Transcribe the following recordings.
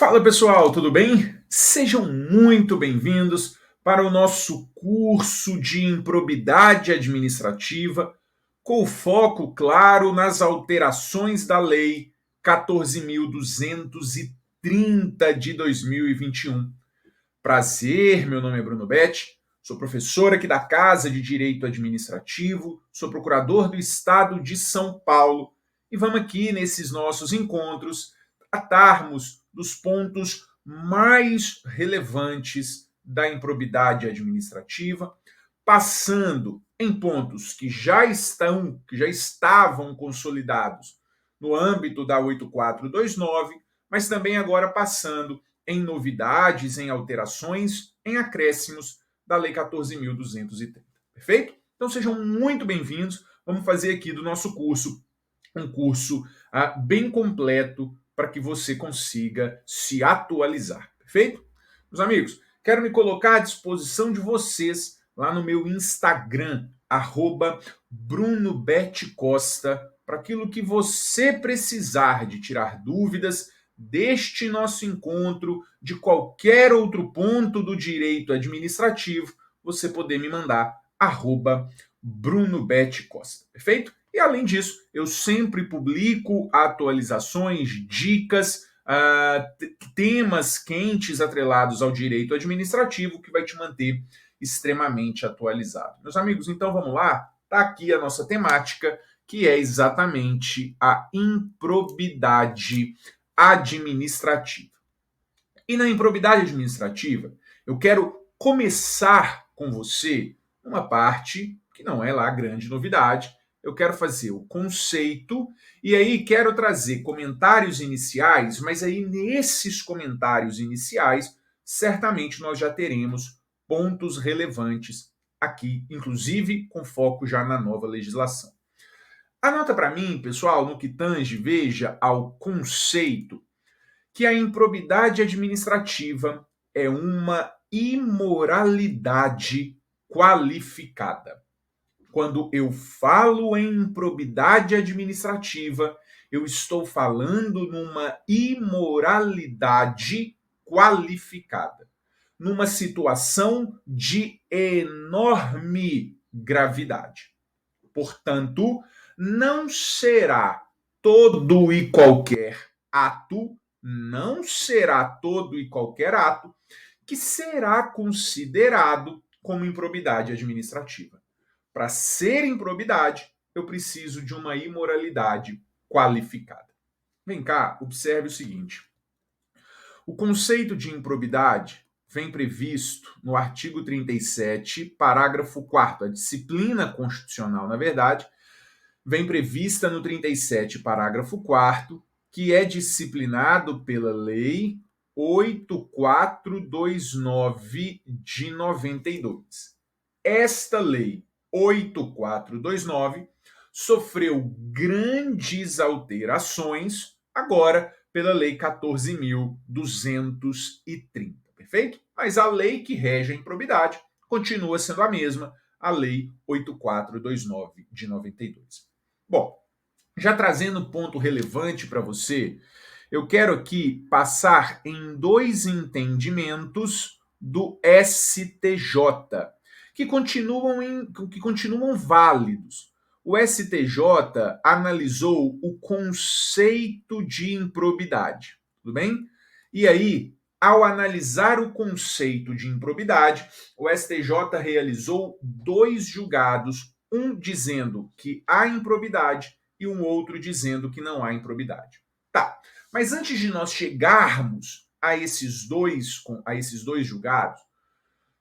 Fala pessoal, tudo bem? Sejam muito bem-vindos para o nosso curso de improbidade administrativa, com foco, claro, nas alterações da Lei 14.230 de 2021. Prazer, meu nome é Bruno Betti, sou professor aqui da Casa de Direito Administrativo, sou procurador do Estado de São Paulo e vamos aqui nesses nossos encontros tratarmos dos pontos mais relevantes da improbidade administrativa, passando em pontos que já estavam consolidados no âmbito da 8429, mas também agora passando em novidades, em alterações, em acréscimos da Lei 14.230. Perfeito? Então sejam muito bem-vindos. Vamos fazer aqui do nosso curso um curso bem completo para que você consiga se atualizar. Perfeito? Meus amigos, quero me colocar à disposição de vocês lá no meu Instagram, @BrunoBetCosta, para aquilo que você precisar de tirar dúvidas deste nosso encontro, de qualquer outro ponto do direito administrativo, você poder me mandar @BrunoBetCosta. Perfeito? E além disso, eu sempre publico atualizações, dicas, temas quentes atrelados ao direito administrativo que vai te manter extremamente atualizado. Meus amigos, então vamos lá? Está aqui a nossa temática, que é exatamente a improbidade administrativa. E na improbidade administrativa, eu quero começar com você uma parte que não é lá grande novidade. Eu quero fazer o conceito e aí quero trazer comentários iniciais, mas aí nesses comentários iniciais, certamente nós já teremos pontos relevantes aqui, inclusive com foco já na nova legislação. Anota para mim, pessoal, no que tange, veja ao conceito, que a improbidade administrativa é uma imoralidade qualificada. Quando eu falo em improbidade administrativa, eu estou falando numa imoralidade qualificada, numa situação de enorme gravidade. Portanto, não será todo e qualquer ato, que será considerado como improbidade administrativa. Para ser improbidade, eu preciso de uma imoralidade qualificada. Vem cá, observe o seguinte. O conceito de improbidade vem previsto no artigo 37, parágrafo 4º. A disciplina constitucional, na verdade, vem prevista no 37, parágrafo 4º, que é disciplinado pela Lei 8429 de 92. Esta lei 8429 sofreu grandes alterações agora pela Lei 14.230, perfeito? Mas a lei que rege a improbidade continua sendo a mesma, a Lei 8429 de 92. Bom, já trazendo ponto relevante para você, eu quero aqui passar em dois entendimentos do STJ, que continuam válidos. O STJ analisou o conceito de improbidade, tudo bem? E aí, ao analisar o conceito de improbidade, o STJ realizou dois julgados, um dizendo que há improbidade e um outro dizendo que não há improbidade. Tá, mas antes de nós chegarmos a esses dois julgados,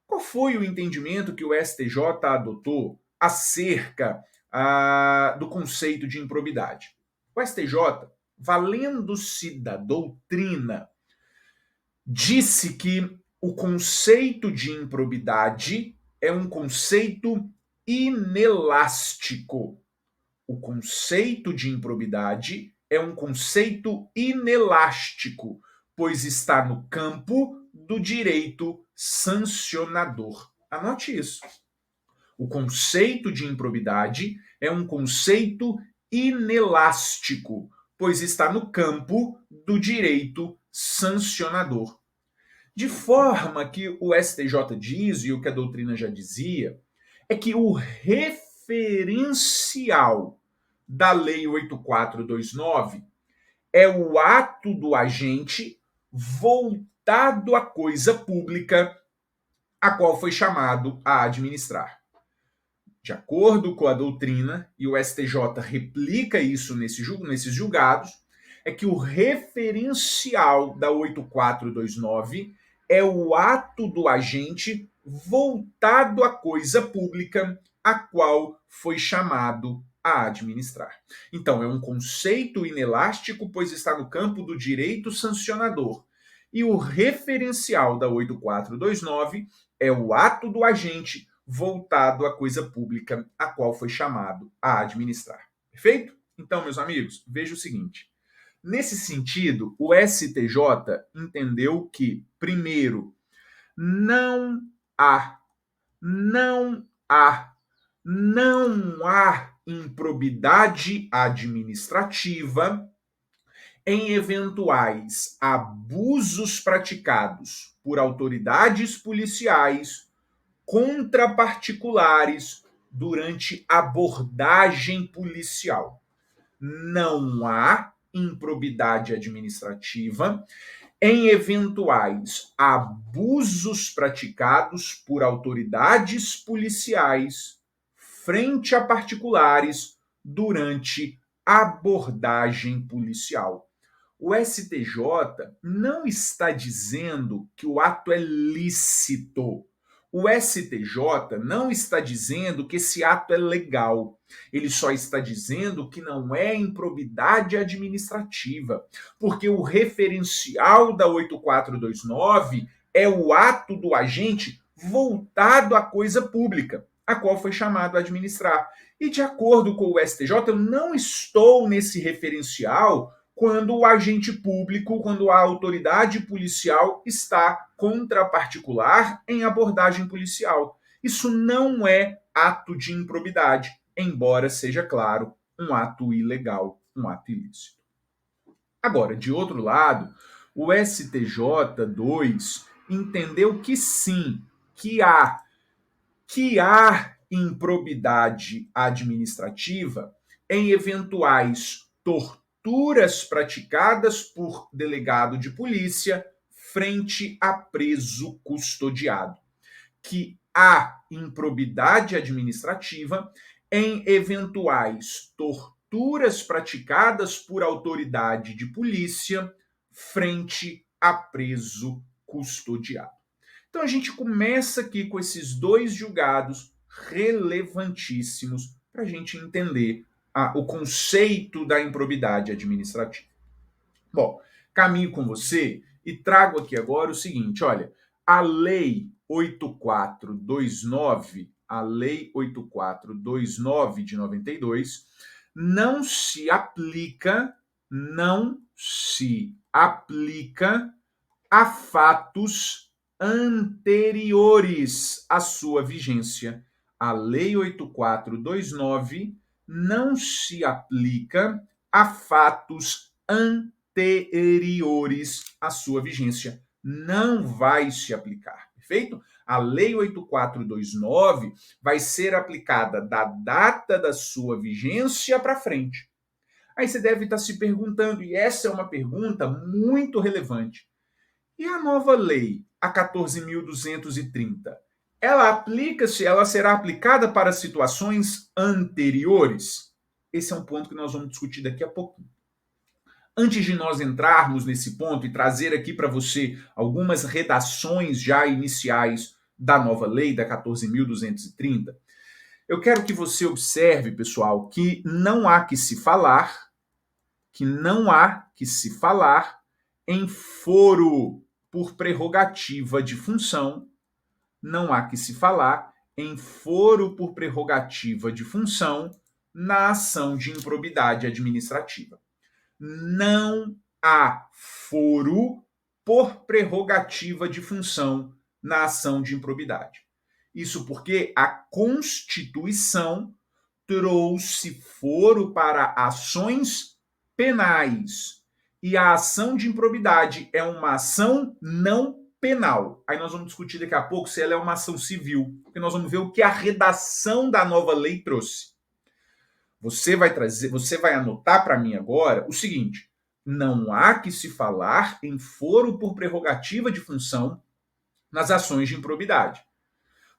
qual foi o entendimento que o STJ adotou acerca do conceito de improbidade? O STJ, valendo-se da doutrina, disse que o conceito de improbidade é um conceito inelástico. O conceito de improbidade é um conceito inelástico, pois está no campo do direito sancionador. Anote isso. O conceito de improbidade é um conceito inelástico, pois está no campo do direito sancionador. De forma que o STJ diz, e o que a doutrina já dizia, é que o referencial da Lei 8429 é o ato do agente voltado à coisa pública, a qual foi chamado a administrar. De acordo com a doutrina, e o STJ replica isso nesses julgados, é que o referencial da 8429 é o ato do agente voltado à coisa pública, a qual foi chamado a administrar. Então, é um conceito inelástico, pois está no campo do direito sancionador. E o referencial da 8429 é o ato do agente voltado à coisa pública, a qual foi chamado a administrar. Perfeito? Então, meus amigos, veja o seguinte. Nesse sentido, o STJ entendeu que, primeiro, não há improbidade administrativa em eventuais abusos praticados por autoridades policiais contra particulares durante abordagem policial. Não há improbidade administrativa em eventuais abusos praticados por autoridades policiais frente a particulares durante abordagem policial. O STJ não está dizendo que o ato é lícito. O STJ não está dizendo que esse ato é legal. Ele só está dizendo que não é improbidade administrativa, porque o referencial da 8429 é o ato do agente voltado à coisa pública, a qual foi chamado a administrar. E de acordo com o STJ, eu não estou nesse referencial quando o agente público, quando a autoridade policial está contra particular em abordagem policial. Isso não é ato de improbidade, embora seja, claro, um ato ilegal, um ato ilícito. Agora, de outro lado, o STJ2 entendeu que sim, que há improbidade administrativa em eventuais torturas praticadas por delegado de polícia frente a preso custodiado. Que há improbidade administrativa em eventuais torturas praticadas por autoridade de polícia frente a preso custodiado. Então a gente começa aqui com esses dois julgados relevantíssimos para a gente entender o conceito da improbidade administrativa. Bom, caminho com você e trago aqui agora o seguinte, olha, a Lei 8429, a Lei 8429 de 92, não se aplica a fatos anteriores à sua vigência. A Lei 8429 não se aplica a fatos anteriores à sua vigência. Não vai se aplicar, perfeito? A Lei 8429 vai ser aplicada da data da sua vigência para frente. Aí você deve estar se perguntando, e essa é uma pergunta muito relevante. E a nova lei, a 14.230, ela será aplicada para situações anteriores? Esse é um ponto que nós vamos discutir daqui a pouquinho. Antes de nós entrarmos nesse ponto e trazer aqui para você algumas redações já iniciais da nova lei, da 14.230, eu quero que você observe, pessoal, que não há que se falar em foro por prerrogativa de função, não há que se falar em foro por prerrogativa de função na ação de improbidade administrativa. Não há foro por prerrogativa de função na ação de improbidade. Isso porque a Constituição trouxe foro para ações penais. E a ação de improbidade é uma ação não penal. Aí nós vamos discutir daqui a pouco se ela é uma ação civil, porque nós vamos ver o que a redação da nova lei trouxe. Você vai anotar para mim agora o seguinte: não há que se falar em foro por prerrogativa de função nas ações de improbidade.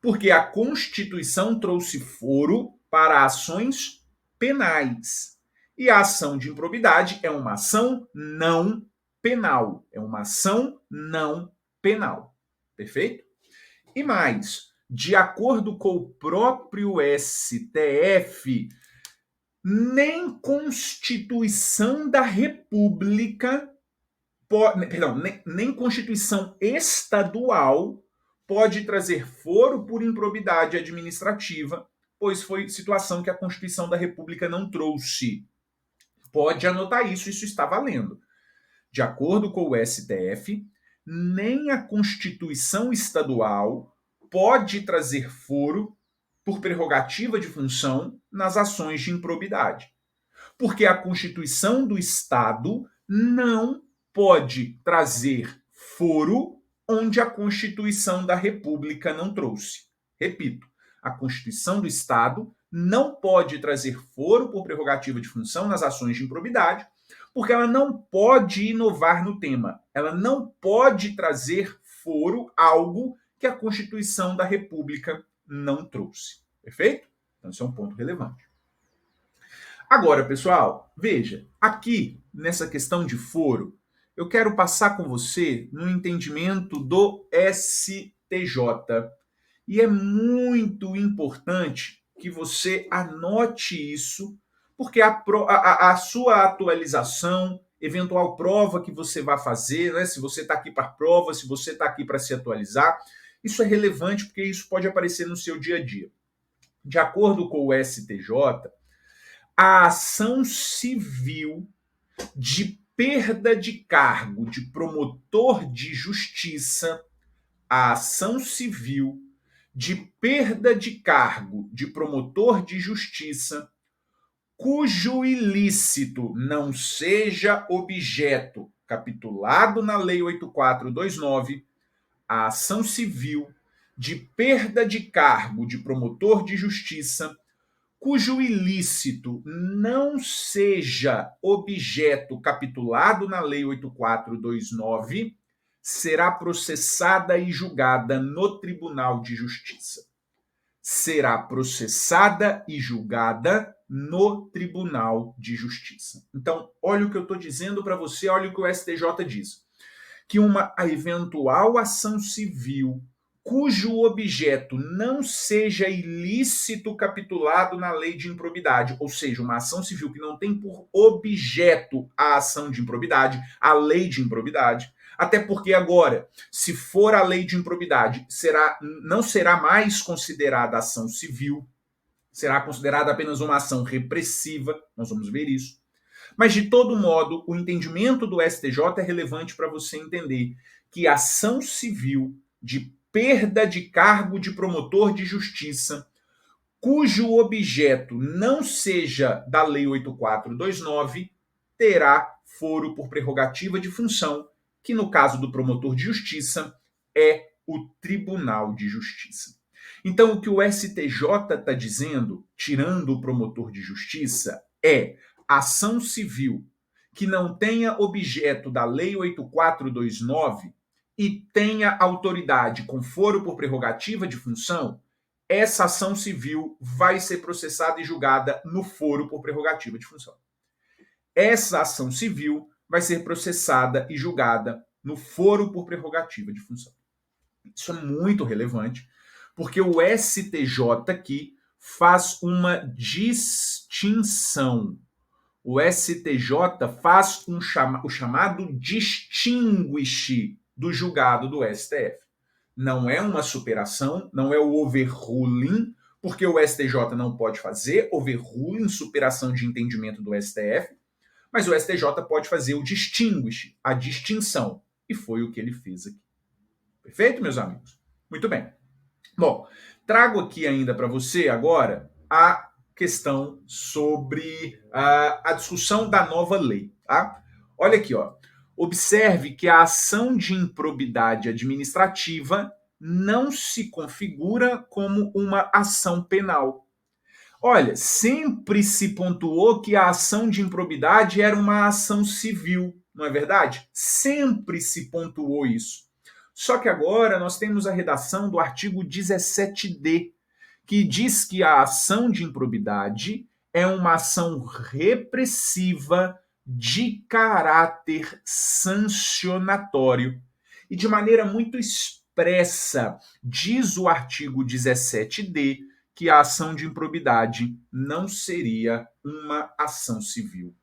Porque a Constituição trouxe foro para ações penais. E a ação de improbidade é uma ação não penal. É uma ação não penal. Perfeito? E mais, de acordo com o próprio STF, nem Constituição da República, nem Constituição estadual pode trazer foro por improbidade administrativa, pois foi situação que a Constituição da República não trouxe. Pode anotar isso está valendo. De acordo com o STF, nem a Constituição estadual pode trazer foro por prerrogativa de função nas ações de improbidade. Porque a Constituição do Estado não pode trazer foro onde a Constituição da República não trouxe. Repito, a Constituição do Estado não pode trazer foro por prerrogativa de função nas ações de improbidade, porque ela não pode inovar no tema. Ela não pode trazer foro algo que a Constituição da República não trouxe. Perfeito? Então, isso é um ponto relevante. Agora, pessoal, veja, aqui nessa questão de foro, eu quero passar com você no entendimento do STJ. E é muito importante que você anote isso, porque a sua atualização, eventual prova que você vai fazer, né, se você está aqui para prova, se você está aqui para se atualizar, isso é relevante porque isso pode aparecer no seu dia a dia. De acordo com o STJ, a ação civil de perda de cargo de promotor de justiça, a ação civil de perda de cargo de promotor de justiça, cujo ilícito não seja objeto capitulado na Lei 8429, a ação civil de perda de cargo de promotor de justiça, cujo ilícito não seja objeto capitulado na Lei 8429, será processada e julgada no Tribunal de Justiça. Será processada e julgada no Tribunal de Justiça. Então, olha o que eu estou dizendo para você, olha o que o STJ diz. Que uma eventual ação civil cujo objeto não seja ilícito capitulado na lei de improbidade, ou seja, uma ação civil que não tem por objeto a ação de improbidade, a lei de improbidade, até porque agora, se for a lei de improbidade, não será mais considerada ação civil, será considerada apenas uma ação repressiva, nós vamos ver isso. Mas, de todo modo, o entendimento do STJ é relevante para você entender que ação civil de perda de cargo de promotor de justiça, cujo objeto não seja da Lei 8429, terá foro por prerrogativa de função, que no caso do promotor de justiça é o Tribunal de Justiça. Então, o que o STJ está dizendo, tirando o promotor de justiça, é ação civil que não tenha objeto da Lei 8429 e tenha autoridade com foro por prerrogativa de função, essa ação civil vai ser processada e julgada no foro por prerrogativa de função. Essa ação civil vai ser processada e julgada no foro por prerrogativa de função. Isso é muito relevante, porque o STJ aqui faz uma distinção. O STJ faz o chamado distinguish do julgado do STF. Não é uma superação, não é o overruling, porque o STJ não pode fazer overruling, superação de entendimento do STF, mas o STJ pode fazer o distinguish, a distinção, e foi o que ele fez aqui. Perfeito, meus amigos? Muito bem. Bom, trago aqui ainda para você agora a questão sobre a discussão da nova lei. Tá? Olha aqui, ó. Observe que a ação de improbidade administrativa não se configura como uma ação penal. Olha, sempre se pontuou que a ação de improbidade era uma ação civil, não é verdade? Sempre se pontuou isso. Só que agora nós temos a redação do artigo 17D, que diz que a ação de improbidade é uma ação repressiva de caráter sancionatório. E de maneira muito expressa, diz o artigo 17D que a ação de improbidade não seria uma ação civil.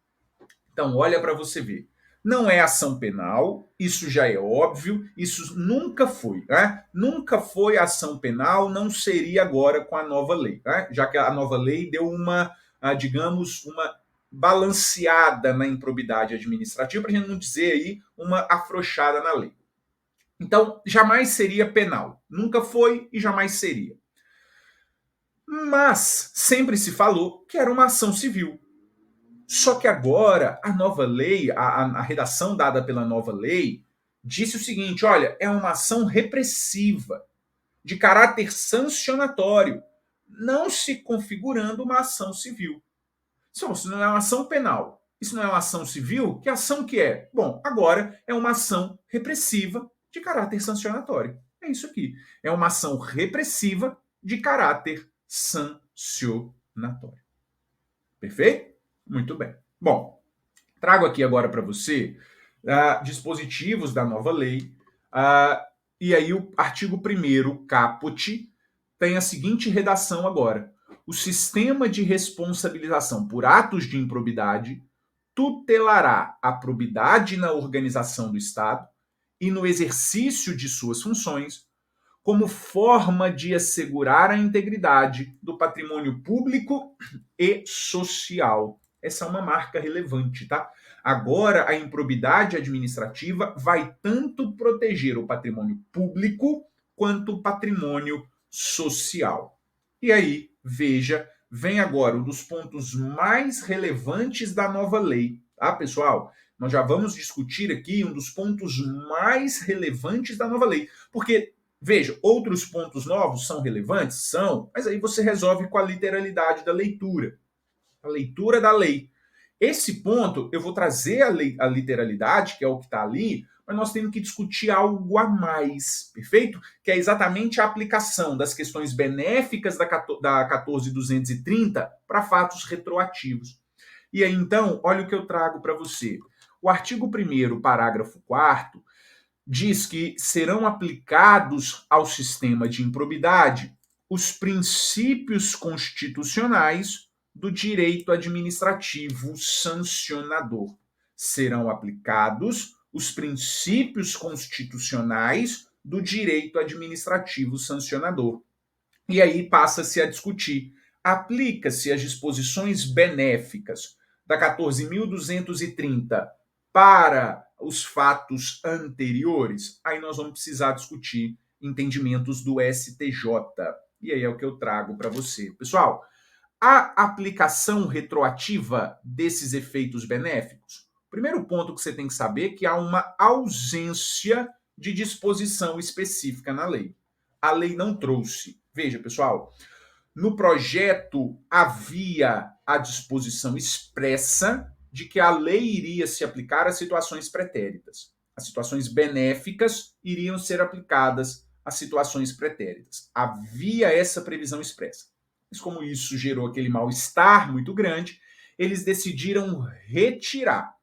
Então, olha para você ver. Não é ação penal, isso já é óbvio, isso nunca foi. Né? Nunca foi ação penal, não seria agora com a nova lei. Né? Já que a nova lei deu uma, digamos, uma balanceada na improbidade administrativa, para a gente não dizer aí uma afrouxada na lei. Então, jamais seria penal. Nunca foi e jamais seria. Mas sempre se falou que era uma ação civil. Só que agora a nova lei, a redação dada pela nova lei, disse o seguinte: olha, é uma ação repressiva, de caráter sancionatório, não se configurando uma ação civil. Isso não é uma ação penal. Isso não é uma ação civil? Que ação que é? Bom, agora é uma ação repressiva de caráter sancionatório. É isso aqui. É uma ação repressiva de caráter sancionatório. Perfeito? Muito bem. Bom, trago aqui agora para você dispositivos da nova lei. E aí o artigo 1º, caput, tem a seguinte redação agora. O sistema de responsabilização por atos de improbidade tutelará a probidade na organização do Estado e no exercício de suas funções, como forma de assegurar a integridade do patrimônio público e social. Essa é uma marca relevante, tá? Agora, a improbidade administrativa vai tanto proteger o patrimônio público quanto o patrimônio social. E aí, veja, vem agora um dos pontos mais relevantes da nova lei, tá, pessoal? Nós já vamos discutir aqui um dos pontos mais relevantes da nova lei, porque veja, outros pontos novos são relevantes? São, mas aí você resolve com a literalidade da leitura. A leitura da lei. Esse ponto, eu vou trazer a literalidade, que é o que está ali, mas nós temos que discutir algo a mais, perfeito? Que é exatamente a aplicação das questões benéficas da 14.230 para fatos retroativos. E aí, então, olha o que eu trago para você. O artigo 1º, parágrafo 4º, diz que serão aplicados ao sistema de improbidade os princípios constitucionais do direito administrativo sancionador. Serão aplicados os princípios constitucionais do direito administrativo sancionador. E aí passa-se a discutir: aplica-se as disposições benéficas da 14.230 para os fatos anteriores? Aí nós vamos precisar discutir entendimentos do STJ. E aí é o que eu trago para você. Pessoal, a aplicação retroativa desses efeitos benéficos? Primeiro ponto que você tem que saber é que há uma ausência de disposição específica na lei. A lei não trouxe. Veja, pessoal, no projeto havia a disposição expressa de que a lei iria se aplicar às situações pretéritas. As situações benéficas iriam ser aplicadas às situações pretéritas. Havia essa previsão expressa. Mas como isso gerou aquele mal-estar muito grande, eles decidiram retirar.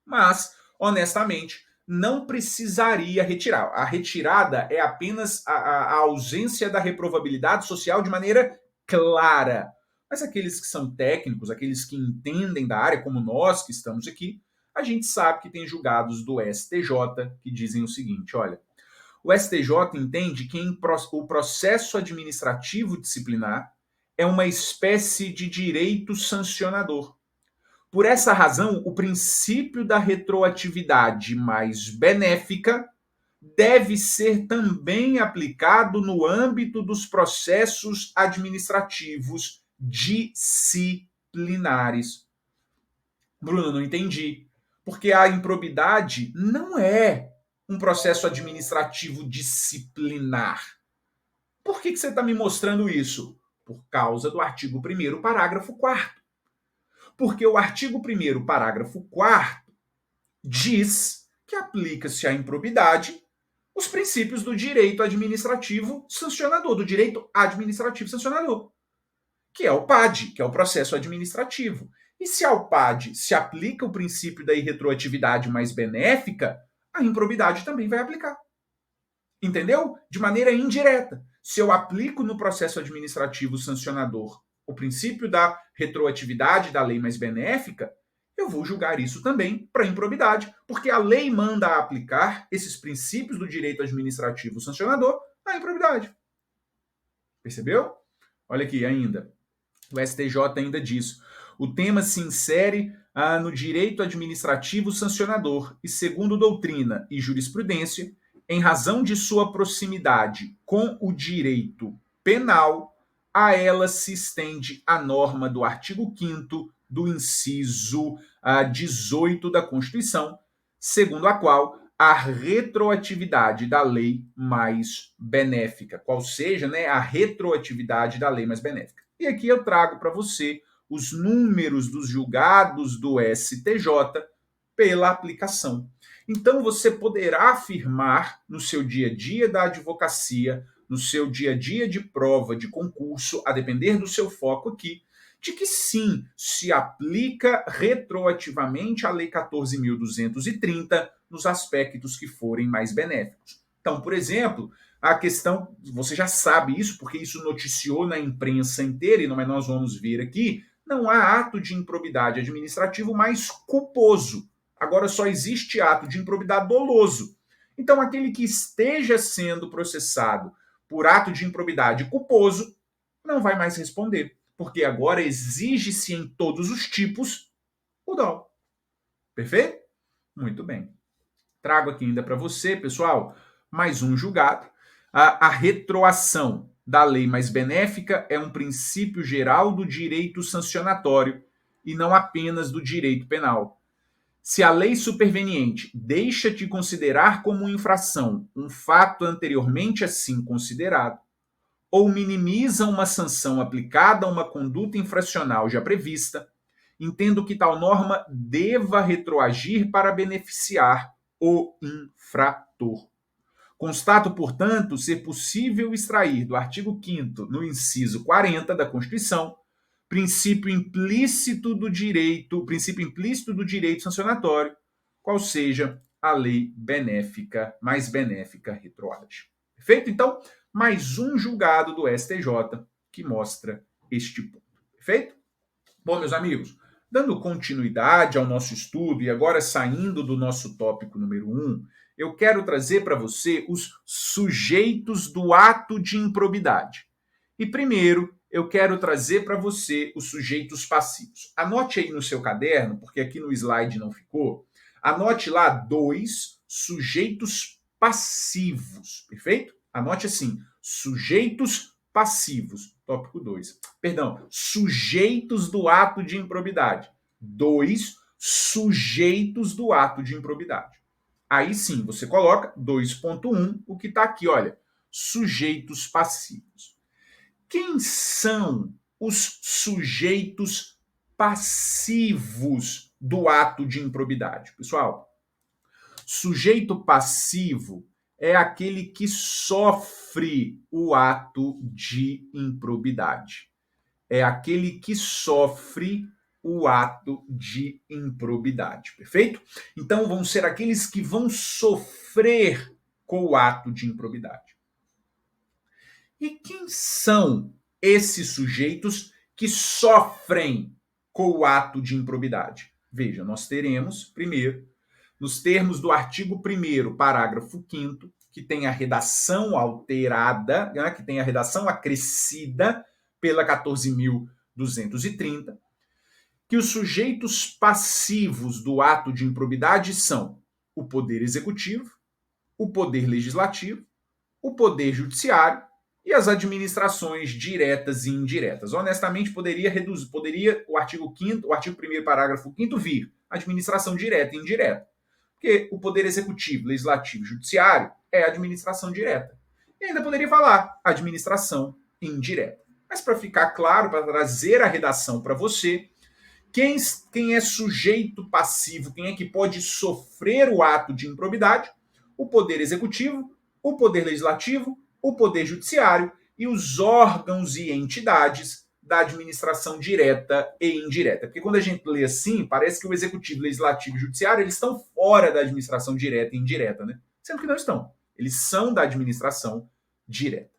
Mas, honestamente, não precisaria retirar. A retirada é apenas a ausência da reprovabilidade social de maneira clara. Mas aqueles que são técnicos, aqueles que entendem da área, como nós que estamos aqui, a gente sabe que tem julgados do STJ que dizem o seguinte: olha, o STJ entende que o processo administrativo disciplinar é uma espécie de direito sancionador. Por essa razão, o princípio da retroatividade mais benéfica deve ser também aplicado no âmbito dos processos administrativos disciplinares. Bruno, não entendi. Porque a improbidade não é um processo administrativo disciplinar. Por que você está me mostrando isso? Por causa do artigo 1º, parágrafo 4º. Porque o artigo 1º, parágrafo 4º, diz que aplica-se à improbidade os princípios do direito administrativo sancionador, do direito administrativo sancionador, que é o PAD, que é o processo administrativo. E se ao PAD se aplica o princípio da irretroatividade mais benéfica, a improbidade também vai aplicar. Entendeu? De maneira indireta. Se eu aplico no processo administrativo sancionador o princípio da retroatividade da lei mais benéfica, eu vou julgar isso também para improbidade, porque a lei manda aplicar esses princípios do direito administrativo sancionador à improbidade. Percebeu? Olha aqui ainda. O STJ ainda diz: o tema se insere no direito administrativo sancionador e, segundo doutrina e jurisprudência, em razão de sua proximidade com o direito penal, a ela se estende a norma do artigo 5º do inciso 18 da Constituição, segundo a qual a retroatividade da lei mais benéfica, qual seja, né, a retroatividade da lei mais benéfica. E aqui eu trago para você os números dos julgados do STJ pela aplicação. Então, você poderá afirmar no seu dia a dia da advocacia, no seu dia a dia de prova, de concurso, a depender do seu foco aqui, de que sim, se aplica retroativamente a Lei 14.230 nos aspectos que forem mais benéficos. Então, por exemplo, a questão, você já sabe isso, porque isso noticiou na imprensa inteira, e nós vamos ver aqui, não há ato de improbidade administrativo mais culposo. Agora só existe ato de improbidade doloso. Então, aquele que esteja sendo processado por ato de improbidade culposo não vai mais responder, porque agora exige-se em todos os tipos o dolo. Perfeito? Muito bem. Trago aqui ainda para você, pessoal, mais um julgado. A retroação da lei mais benéfica é um princípio geral do direito sancionatório e não apenas do direito penal. Se a lei superveniente deixa de considerar como infração um fato anteriormente assim considerado, ou minimiza uma sanção aplicada a uma conduta infracional já prevista, entendo que tal norma deva retroagir para beneficiar o infrator. Constato, portanto, ser possível extrair do artigo 5º, no inciso 40 da Constituição, princípio implícito do direito sancionatório, qual seja a lei benéfica, mais benéfica retroage. Perfeito? Então, mais um julgado do STJ que mostra este ponto. Perfeito? Bom, meus amigos, dando continuidade ao nosso estudo e agora saindo do nosso tópico número 1, eu quero trazer para você os sujeitos do ato de improbidade. E primeiro, eu quero trazer para você os sujeitos passivos. Anote aí no seu caderno, porque aqui no slide não ficou. Anote lá 2 sujeitos passivos, perfeito? Anote assim, sujeitos passivos, tópico 2. Perdão, sujeitos do ato de improbidade. 2 sujeitos do ato de improbidade. Aí sim, você coloca 2.1, o que está aqui, olha, sujeitos passivos. Quem são os sujeitos passivos do ato de improbidade? Pessoal, sujeito passivo é aquele que sofre o ato de improbidade. É aquele que sofre o ato de improbidade, perfeito? Então, vão ser aqueles que vão sofrer com o ato de improbidade. E quem são esses sujeitos que sofrem com o ato de improbidade? Veja, nós teremos, primeiro, nos termos do artigo 1º, parágrafo 5º, que tem a redação alterada, né, que tem a redação acrescida pela 14.230, que os sujeitos passivos do ato de improbidade são o Poder Executivo, o Poder Legislativo, o Poder Judiciário e as administrações diretas e indiretas. Honestamente, poderia o artigo 1º, parágrafo 5º vir administração direta e indireta. Porque o poder executivo, legislativo e judiciário é administração direta. E ainda poderia falar administração indireta. Mas para ficar claro, para trazer a redação para você, quem é sujeito passivo, quem é que pode sofrer o ato de improbidade? O poder executivo, o poder legislativo, o poder judiciário e os órgãos e entidades da administração direta e indireta. Porque quando a gente lê assim, parece que o executivo, legislativo e judiciário, eles estão fora da administração direta e indireta, né? Sendo que não estão. Eles são da administração direta.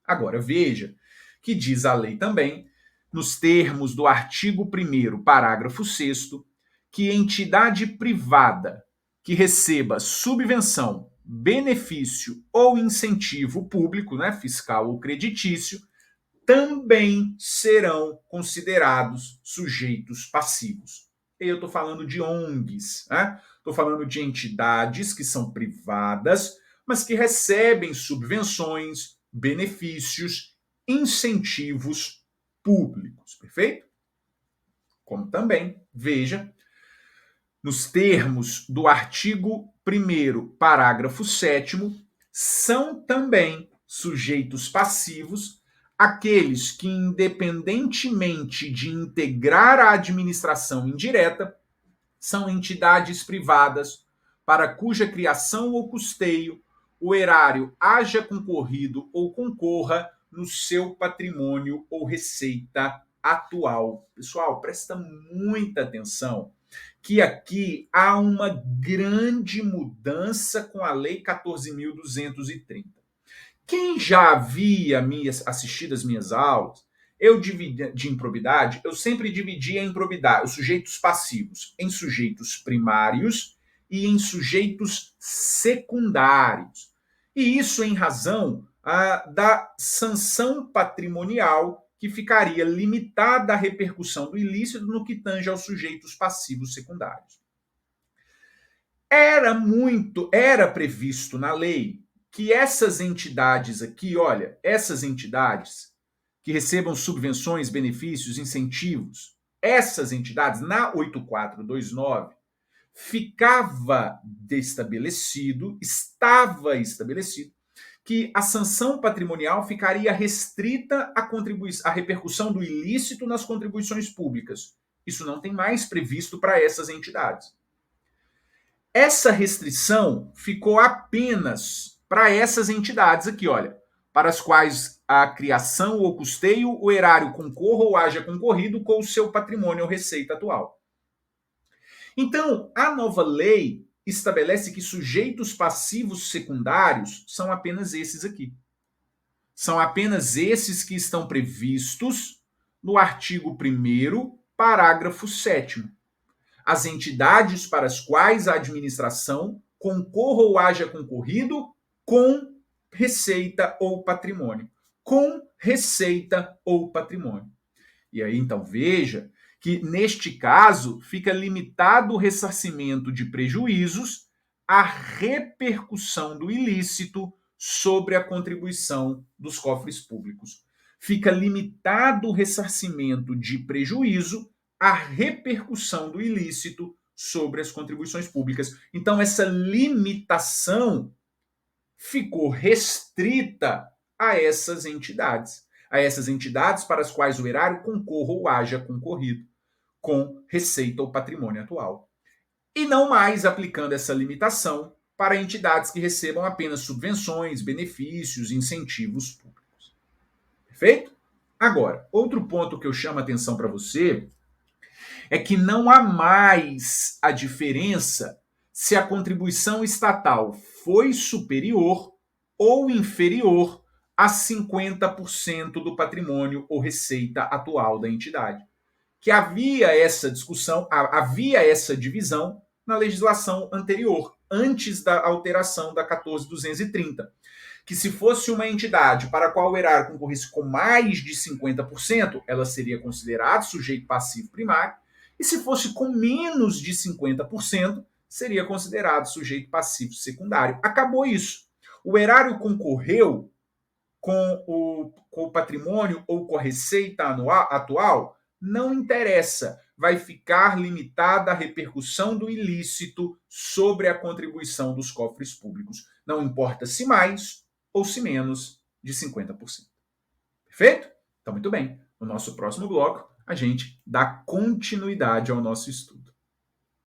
Agora, veja que diz a lei também, nos termos do artigo 1º, parágrafo 6º, que entidade privada que receba subvenção, benefício ou incentivo público, né, fiscal ou creditício, também serão considerados sujeitos passivos. Eu estou falando de ONGs, né? Estou falando de entidades que são privadas, mas que recebem subvenções, benefícios, incentivos públicos, perfeito? Como também, veja, nos termos do artigo 1º, parágrafo 7º, são também sujeitos passivos aqueles que, independentemente de integrar a administração indireta, são entidades privadas para cuja criação ou custeio o erário haja concorrido ou concorra no seu patrimônio ou receita atual. Pessoal, presta muita atenção que aqui há uma grande mudança com a Lei 14.230. Quem já havia assistido às minhas aulas, eu dividi de improbidade, eu sempre dividia a improbidade, os sujeitos passivos, em sujeitos primários e em sujeitos secundários. E isso em razão da sanção patrimonial que ficaria limitada à repercussão do ilícito no que tange aos sujeitos passivos secundários. Era previsto na lei que essas entidades aqui, olha, essas entidades que recebam subvenções, benefícios, incentivos, essas entidades, na 8429, estava estabelecido que a sanção patrimonial ficaria restrita à repercussão do ilícito nas contribuições públicas. Isso não tem mais previsto para essas entidades. Essa restrição ficou apenas para essas entidades aqui, olha, para as quais a criação ou custeio, o erário concorra ou haja concorrido com o seu patrimônio ou receita atual. Então, a nova lei estabelece que sujeitos passivos secundários são apenas esses aqui. São apenas esses que estão previstos no artigo 1º, parágrafo 7º. As entidades para as quais a administração concorra ou haja concorrido com receita ou patrimônio. Com receita ou patrimônio. E aí, então, veja que, neste caso, fica limitado o ressarcimento de prejuízos à repercussão do ilícito sobre a contribuição dos cofres públicos. Fica limitado o ressarcimento de prejuízo à repercussão do ilícito sobre as contribuições públicas. Então, essa limitação ficou restrita a essas entidades para as quais o erário concorra ou haja concorrido com receita ou patrimônio atual. E não mais aplicando essa limitação para entidades que recebam apenas subvenções, benefícios, incentivos públicos. Perfeito? Agora, outro ponto que eu chamo a atenção para você é que não há mais a diferença se a contribuição estatal foi superior ou inferior a 50% do patrimônio ou receita atual da entidade. Que havia essa discussão, havia essa divisão na legislação anterior, antes da alteração da 14.230, que se fosse uma entidade para a qual o erário concorresse com mais de 50%, ela seria considerada sujeito passivo primário, e se fosse com menos de 50%, seria considerado sujeito passivo secundário. Acabou isso. O erário concorreu com o patrimônio ou com a receita anual, atual, não interessa. Vai ficar limitada a repercussão do ilícito sobre a contribuição dos cofres públicos. Não importa se mais ou se menos de 50%. Perfeito? Então, muito bem. No nosso próximo bloco, a gente dá continuidade ao nosso estudo.